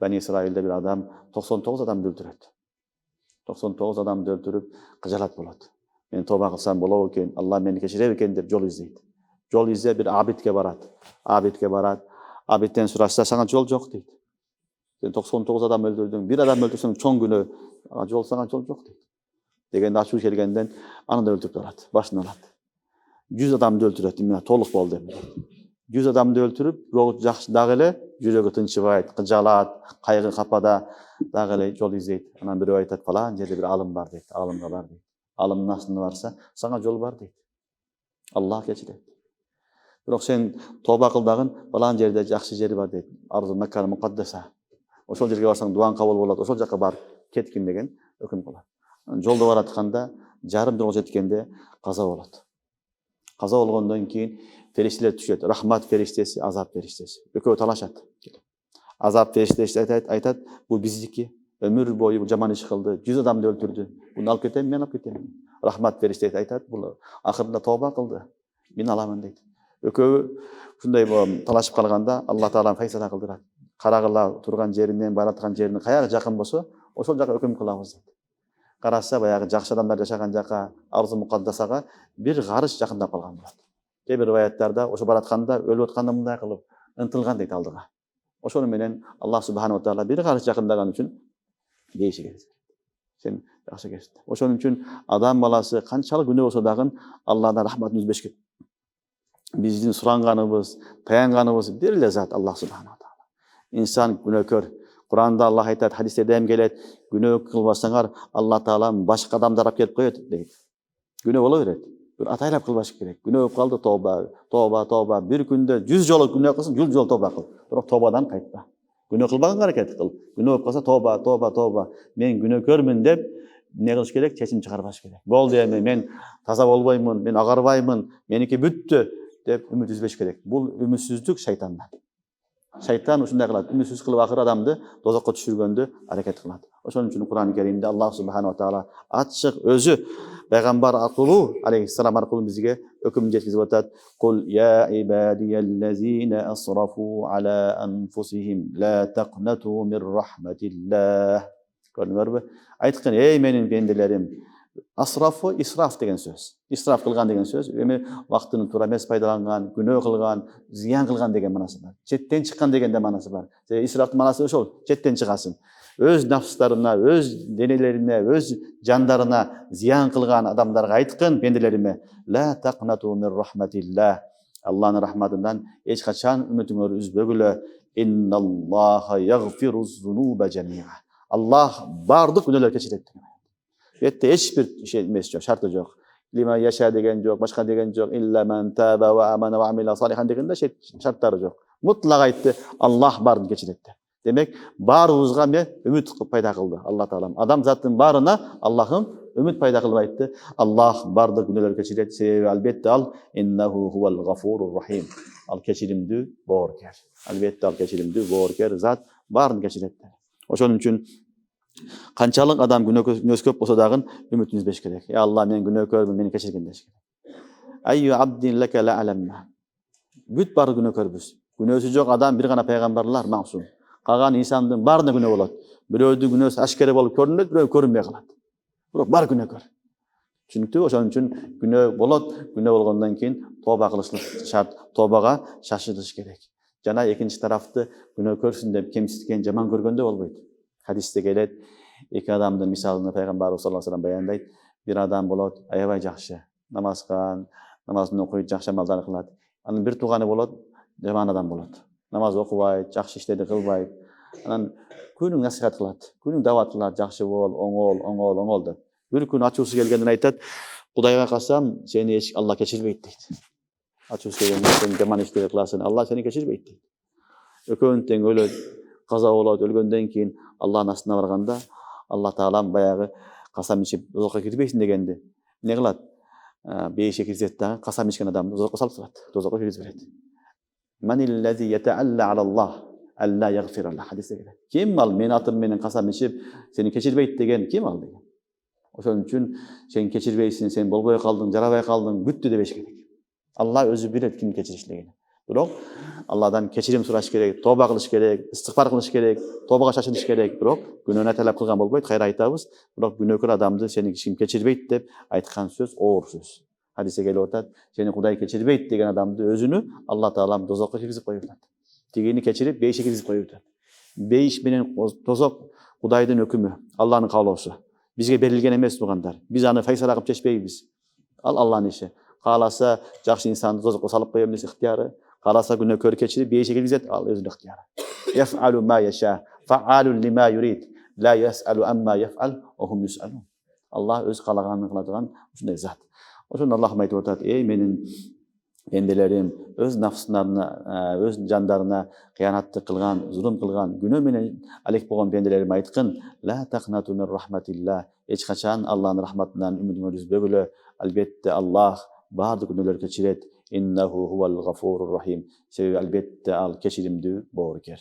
Bani İsrail'de bir adam 99 adam öldürüyordu. 99 adam öldürüp kıcalat buladı. Men toba kılsam bolot eken, Allah meni kechirer eken dep yol izleydi. Yol izlep bir abidke barat. Abidke barat. Abidten surashsa sana yol jok deydi. Sen 99 adam öldürdün, bir adam öldürsen çoğun günü yol sana yol jok deydi. Degende açуу kelgenden anı da öldürüp alат, başını alat. 100 adamды öldürüp, mine толук болду эми. 100 adamды öldürüp, жакшы дагы эле жүрөгү тынчыбайт, кыжалат, кайгы капада дагы эле жол издейт. Анан бирөө айтат, falan жерде bir алым бар дейт, алымга бар дейт. Алымдын астына барса, сага жол бар дейт. Аллах кечирет. Бирок сен тоба кыл дагы, falan жерде жакшы жери бар дейт. Арзу Мекка мукаддаса. Ошол жерге барсаң дуаң кабыл болот, ошол жака барып кеткин деген өкүм кылат. Жолдо баратканда, жарым жол жеткенде каза болот. Каза болгондон кийин фериштелер түшөт. Рахмат фериштеси, азап фериштеси. Экөө талашат. Азап фериштеси айтат, бул биздики. Өмүр бою жаман иш кылды, 100 адамды өлтүрдү. Буну алып кетем, мен алып кетем. Рахмат фериштеси айтат, бул акырында тоба кылды. Мен аламын дейт. Экөө ушундай талашып калганда, Алла Таала файсала кылдырат. Карагыла турган жеринен, бараткан жерине каяга жакын болсо, ошол жака өкүм кылабыз дейт. Караса баягы жакшы адамдар жашаган жака, Арзу Мукаддасага бир гарыш жакындап калган болот. Кээ бир риwаяттарда ошо баратканда, өлүп атканда мындай кылып ынтылган дейт алдыга. Ошону менен Аллах Субханаху Таала бир гарыш жакындаган үчүн дейиши керек. Сен жакшы керсиң. Ошон үчүн адам баласы канчалык күнөө болсо дагы Алладан рахматын үзбеш керек. Биздин суранганыбыз, таянганыбыз бир эле зат Аллах Субханаху Таала. Инсан күнөөкөр. Kur'an'da Allah aytat, hadiste dem gelet, günah kılbasanlar Allah Taala başka adamlar alıp gelip koyuyor deydi. Günah olabilir. Bir ataylap kılbaşı gerek. Günah kaldı toba. Bir günde 100 jol günah kılsın, 100 jol toba kıl. Biroq tobadan kaytma. Günah kılbagan hareket kıl. Günah kılsa toba. Men günah görmün dep ne kılış gerek? Çeşim çıkarbaş gerek. Boldu endi men taza bolboymун, men agarbayмын, meniki бүттү dep ümit üzbeş gerek. Bul ümitsizlik şeytandan. Şeytan ушундай кылат. Үмүтсүз кылып акыр адамды дозокко түшүргөндө аракет кылат. Ошон үчүн Кур'ан-ы Керимде Аллах Субханаху Таала ачык өзү пайгамбар аркылуу алейхиссалам аркылуу бизге өкүм жеткизип атат. Кул я ибадияллазина асрафу ала анфусихим ла тaqnatu мир рахматиллах. Көрдүңөрбү? Айткан, ey менин бенделерим, асрафу исраф деген сөз. Исраф кылган деген сөз. Эми вактын туура эмес пайдаланган, күнөө кылган, зыян кылган деген манасы бар. Четтен чыккан деген да манасы бар. Исрафтын манасы ошол, четтен чыгасың. Өз нафстарына, өз денелерине, өз жандарына зыян кылган адамдарга айткын, бенделериме, ла taqnatu мир рахматиллах. Аллахнын рахматынан эч качан үмүтүңөрдү үзбөгүлө. Инналлаха ягфируз зунуба жамиа. Аллах бардык күнөөлөрдү кечирет. Бетте эчбир şey эмес жок, шарты жок. Лима яша деген жок, башка деген жок. Илля ман таба ва амана ва амила салихан дегенде шарттары жок. Мутлак айтты, Аллах барын кечирет. Демек, баарыбызга мен үмүт пайда кылды Алла Таалам. Адам заттын баарына Аллахым үмүт пайда кылып айтты. Аллах бардык күнөөлөрдү кечирет. Себеби албетте ал иннаху хувал гафурур рахим. Ал кечиримдүү бооркер. Албетте ал кечиримдүү бооркер зат барын кечирет. Ошон үчүн канчалык адам күнөөсү көп болсо дагы үмүтүн үзбеш керек. Ya Allah men күнөөкөрмүн, мени кечиргин деш керек. Ayyu abdin laka la alamma. Бүт бар күнөөкөрбүз. Күнөөсү жок адам бир гана пайгамбарлар максум. Калган инсандын баарына күнөө болот. Бирөөдүн күнөөсү ашкере болуп көрүнөт, бирөө көрүнбөй калат. Бирок бар күнөөкөр. Түшүнүктүү? Ошон үчүн күнөө болот. Күнөө болгондон кийин тоба кылышлык шарт. Тобага шашылыш керек. Жана экинчи тарафты күнөөкөрсүн деп кемситкен, жаман көргөндө болбойт. Hadiste келет, эки адамдын мисалын пайгамбарыбыз саллаллаху алейхи ва саллям баяндайт. Бир адам болот, аябай жакшы, намаз кылган, намазын окуйт, жакшы амалдар кылат. Анын бир тууганы болот, жаман адам болот. Намаз окубайт, жакшы иштерди кылбайт. Анан күнүң насихат кылат, күнүң дават кылат, жакшы бол, оңол деп. Бир күн ачуусу келгенден айтат, Кудайга касам, сени эч Алла кечирбейт дейт. Ачуусу келгенде сен жаман иштерди кыласың, Алла сени кечирбейт дейт. Экөөнүн тең өлөт, каза болот, өлгөндөн кийин Аллахнын астына барганда, Алла Таалам баягы касам ичип дозокко кирбейсиң дегенде, эмне кылат? Бейишке киргизет дагы, касам ичкен адамды дозокко салып турат, дозокко киргизип берет. Маниллази ятаалла алаллах алла ягфира ла хадисте келет. Ким ал мен атым менен касам ичип, сени кечирбейт деген ким ал деген. Ошон үчүн сен кечирбейсиң, сен болбой калдың, жарабай калдың, бүттү дебеш керек. Алла өзү билет ким кечиришлекин. Бирок Алладан кечирим сураш керек, тоба кылыш керек, истигфар кылыш керек, тобага шашылыш керек. Бирок күнөөнө талап кылган болбойт, кайра айтабыз. Бирок күнөөкөр адамды сени ким кечирбейт деп айткан сөз оор сөз. Хадисте келип атат, сени Кудай кечирбейт деген адамды өзүнү Алла Таалам дозокко киргизип коюп атат. Тигини кечирип бейишке киргизип коюп атат. Бейиш менен дозок Кудайдын өкүмү, Алланын каалоосу. Бизге берилген эмес туугандар. Биз аны файсала кылып чечпейбиз. Ал Алланын иши. Кааласа жакшы инсанды дозокко салып коем десе ыктыяры, кааласа күнөөкөрдү кечирип бейишке киргизет, ал өзүнүн ыктыяры. Яф'алу ма яша, фа'алун лима юрид, ла яс'алу амма яф'ал, ва хум юс'алун. Алла өз каалаганын кыладыган ушундай зат. Ошондо Аллах айтып атат: "Эй менин пенделерим, өз нафсыларына, өз жандарына кыянаттык кылган, зулум кылган, күнөө менен алек болгон пенделериме айткын: ла тахнату мин рахматилла. Эч качан Алланын рахматынан үмүтүңөрдү үзбөгүлө. Албетте Аллах баардык күнөөлөрдү кечирет. Иннаху хувал гафурур рахим. Себеби албетте ал кечиримдүү боорукер."